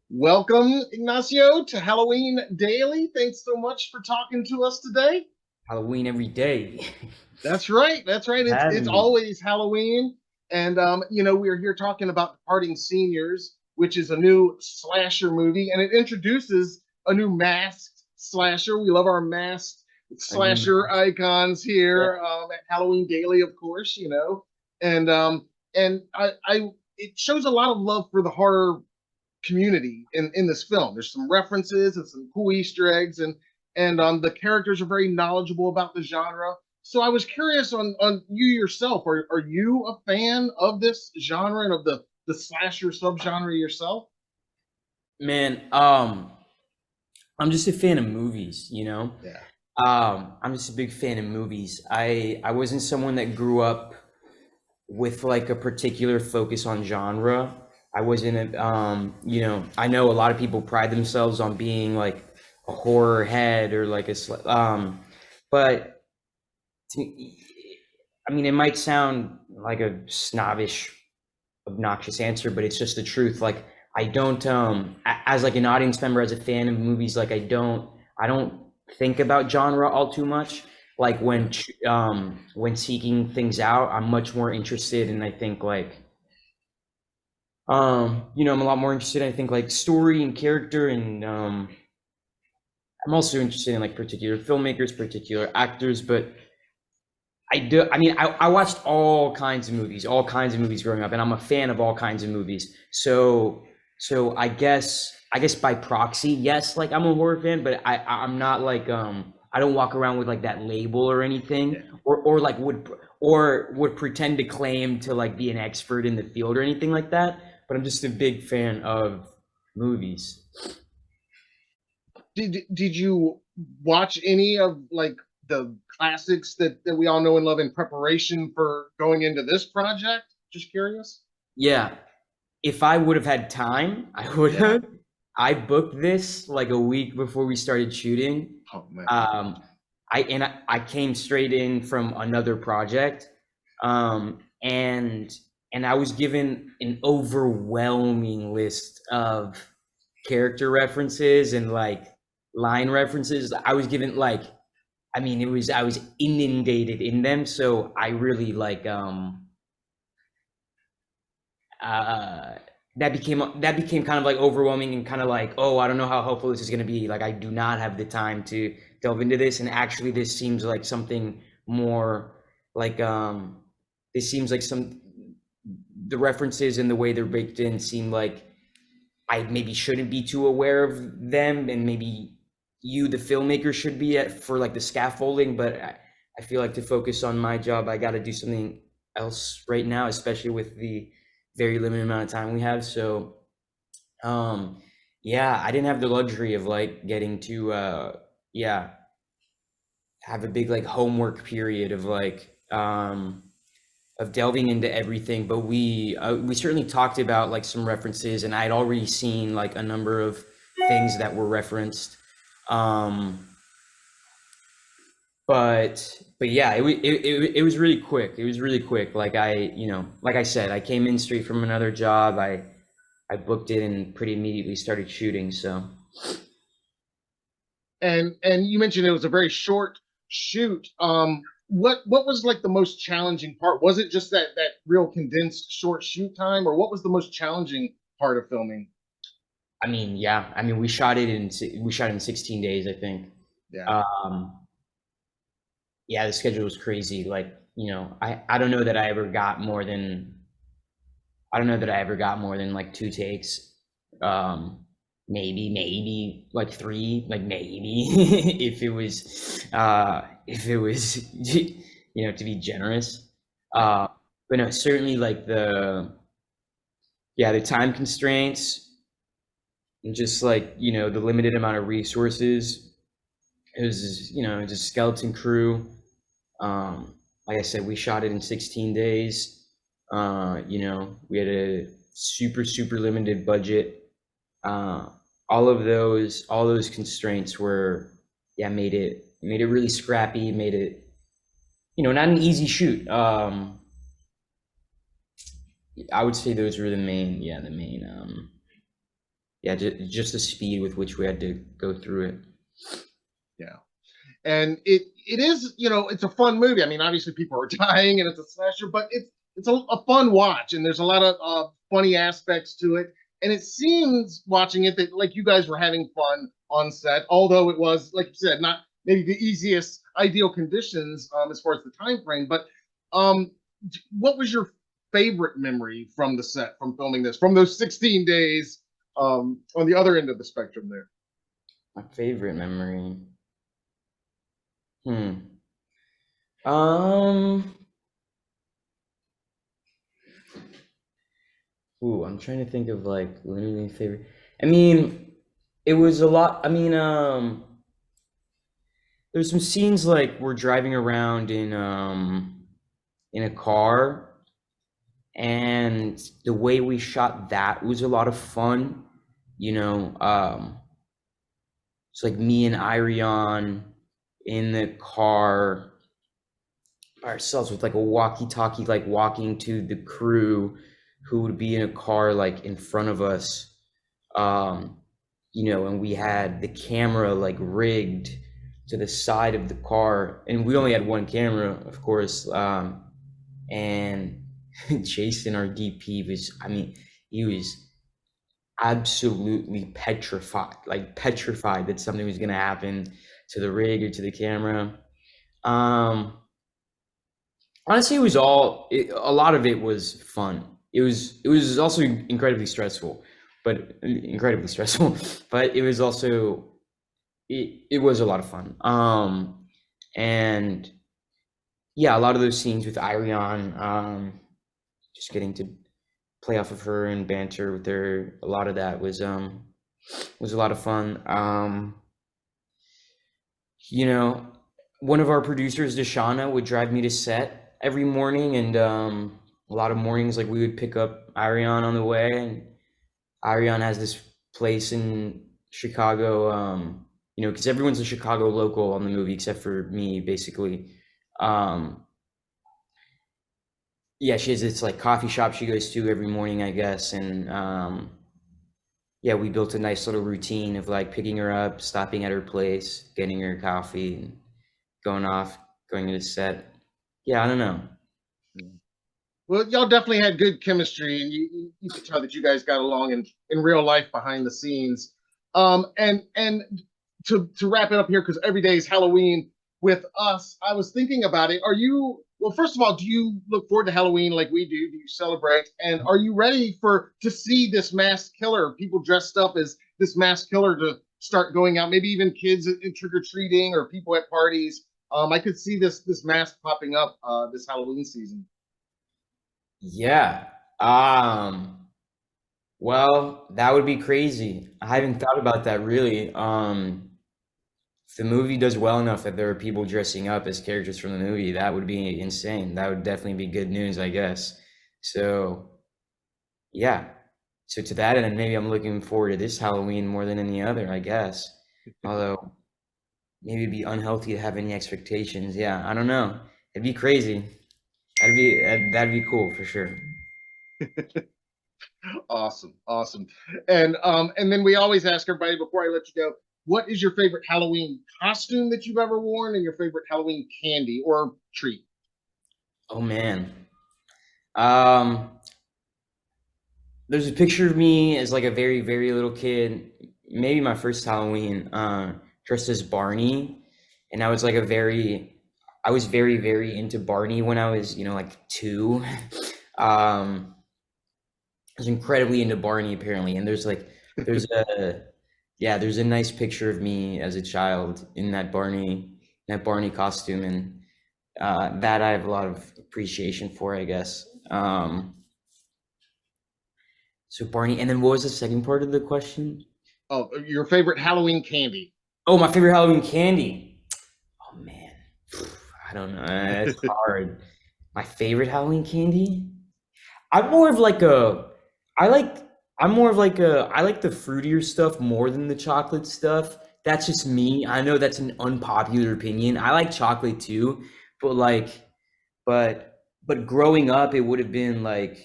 Welcome, Ignacio, to Halloween Daily. Thanks so much for talking to us today. Halloween every day. That's right. That's right. It's Having me. always Halloween, and we're here talking about Departing Seniors, which is a new slasher movie, and it introduces a new masked slasher. We love our masked A new slasher mask. icons Yeah. here at Halloween Daily, of course. And I it shows a lot of love for the horror community in this film. There's some references and some cool Easter eggs, and the characters are very knowledgeable about the genre. So I was curious on you yourself. Are you a fan of this genre and of the slasher subgenre yourself? Man, I'm just a fan of movies. Yeah. I'm just a big fan of movies. I wasn't someone that grew up with like a particular focus on genre. I wasn't I know a lot of people pride themselves on being like a horror head or like but to, I mean, it might sound like a snobbish obnoxious answer, but it's just the truth. Like I don't as like an audience member, as a fan of movies, like I don't think about genre all too much. Like when seeking things out, I'm much more interested in, I think, like I'm a lot more interested in, I think, like story and character, and I'm also interested in like particular filmmakers, particular actors. But I watched all kinds of movies growing up, and I'm a fan of all kinds of movies. So I guess by proxy, yes, like I'm a horror fan, but I'm not like I don't walk around with like that label or anything, Yeah. or would pretend to claim to like be an expert in the field or anything like that. But I'm just a big fan of movies. Did you watch any of like the classics that we all know and love in preparation for going into this project? Just curious. Yeah, if I would have had time, I would Yeah. have. I booked this like a week before we started shooting. Oh man. Um, I came straight in from another project, and I was given an overwhelming list of character references and like line references. I was given like, I mean, I was inundated in them, so I really like uh that became kind of like overwhelming and kind of like, oh, I don't know how helpful this is going to be. Like I do not have the time to delve into this, and actually this seems like something more like this seems like some the references and the way they're baked in seem like I maybe shouldn't be too aware of them, and maybe you, the filmmaker, should be at for like the scaffolding. But I feel like to focus on my job, I got to do something else right now, especially with the very limited amount of time we have. So, um, yeah, I didn't have the luxury of like getting to, yeah, have a big like homework period of delving into everything, but we certainly talked about like some references, and I'd already seen like a number of things that were referenced. Um, but yeah, it was really quick. It was really quick. Like like I said, I came in straight from another job. I booked it and pretty immediately started shooting. So And you mentioned it was a very short shoot. What was like the most challenging part? Was it just that real condensed short shoot time, or what was the most challenging part of filming? I mean, yeah, I mean we shot it in 16 days, I think. Yeah. Um, yeah, the schedule was crazy. Like, I don't know that I ever got more than I don't know that I ever got more than like two takes. Maybe like three, like maybe if it was to be generous. Uh, but no, certainly like the time constraints and just like, the limited amount of resources. It was, just skeleton crew. Like I said, we shot it in 16 days. We had a super, super limited budget. Uh, all those constraints were, yeah, made it really scrappy, made it, not an easy shoot. I would say those were the main, yeah, just the speed with which we had to go through it. Yeah. And it is, it's a fun movie. I mean, obviously people are dying and it's a slasher, but it's a fun watch, and there's a lot of funny aspects to it. And it seems watching it that like you guys were having fun on set, although it was, like you said, not maybe the easiest ideal conditions as far as the time frame. But um, what was your favorite memory from the set, from filming this, from those 16 days on the other end of the spectrum there? My favorite memory. Hmm. Um. Ooh, I'm trying to think of like literally favorite. I mean, it was a lot. I mean, there's some scenes like we're driving around in a car, and the way we shot that was a lot of fun. You know, it's like me and Irion in the car by ourselves with like a walkie-talkie, like walking to the crew who would be in a car like in front of us. Um, and we had the camera like rigged to the side of the car, and we only had one camera, of course. And Jason, our DP, I mean, he was absolutely petrified that something was going to happen to the rig or to the camera. Um, Honestly, a lot of it was fun. It was also incredibly stressful, but but it was also it was a lot of fun. And yeah, a lot of those scenes with Irion, just getting to play off of her and banter with her, a lot of that was a lot of fun. You know, one of our producers, Deshauna, would drive me to set every morning, and a lot of mornings, like we would pick up Ariane on the way, and Ariane has this place in Chicago, because everyone's a Chicago local on the movie except for me, basically. Um, yeah, she has this like coffee shop she goes to every morning, I guess, and yeah, we built a nice little routine of like picking her up, stopping at her place, getting her coffee, and going off, going to the set. Yeah, I don't know. Well, y'all definitely had good chemistry, and you could tell that you guys got along in real life behind the scenes. And to wrap it up here, because every day is Halloween with us, I was thinking about it. Are you, well, first of all, do you look forward to Halloween like we do? Do you celebrate? And are you ready to see this masked killer, people dressed up as this masked killer, to start going out? Maybe even kids in trick or treating or people at parties. I could see this mask popping up this Halloween season. Yeah. Well, that would be crazy. I hadn't thought about that really. If the movie does well enough that there are people dressing up as characters from the movie, that would be insane. That would definitely be good news, I guess. So, yeah. So to that end, maybe I'm looking forward to this Halloween more than any other, I guess. Although maybe it'd be unhealthy to have any expectations. Yeah, I don't know. It'd be crazy. That'd be cool for sure. Awesome, awesome. And then we always ask everybody before I let you go, what is your favorite Halloween costume that you've ever worn, and your favorite Halloween candy or treat? Oh man. Um, there's a picture of me as like a very, very little kid, maybe my first Halloween, dressed as Barney. And I was very, very into Barney when I was, like 2. I was incredibly into Barney apparently. And there's a nice picture of me as a child in that Barney costume. And that I have a lot of appreciation for, I guess. So Barney, and then what was the second part of the question? Oh, your favorite Halloween candy? Oh, my favorite Halloween candy. Oh man, I don't know. It's hard. My favorite Halloween candy? I'm more of like a, I like, I'm more of like a, I like the fruitier stuff more than the chocolate stuff. That's just me. I know that's an unpopular opinion. I like chocolate too, but like, but growing up, it would have been like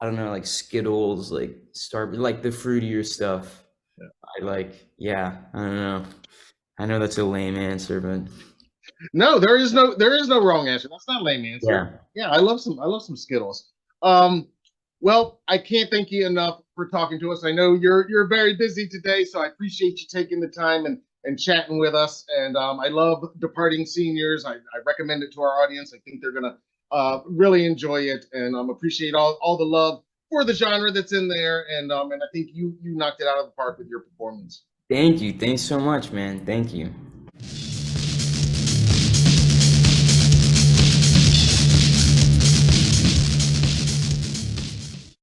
I don't know, like Skittles, like like the fruitier stuff. Yeah. I like, yeah, I don't know. I know that's a lame answer, but No, there is no wrong answer. That's not a lame answer. yeah. Yeah, I love some Skittles. Well, I can't thank you enough for talking to us. I know you're very busy today, so I appreciate you taking the time and chatting with us. And I love Departing Seniors. I recommend it to our audience. I think they're gonna really enjoy it, and appreciate all the love for the genre that's in there. And I think you knocked it out of the park with your performance. Thank you. Thanks so much, man. Thank you.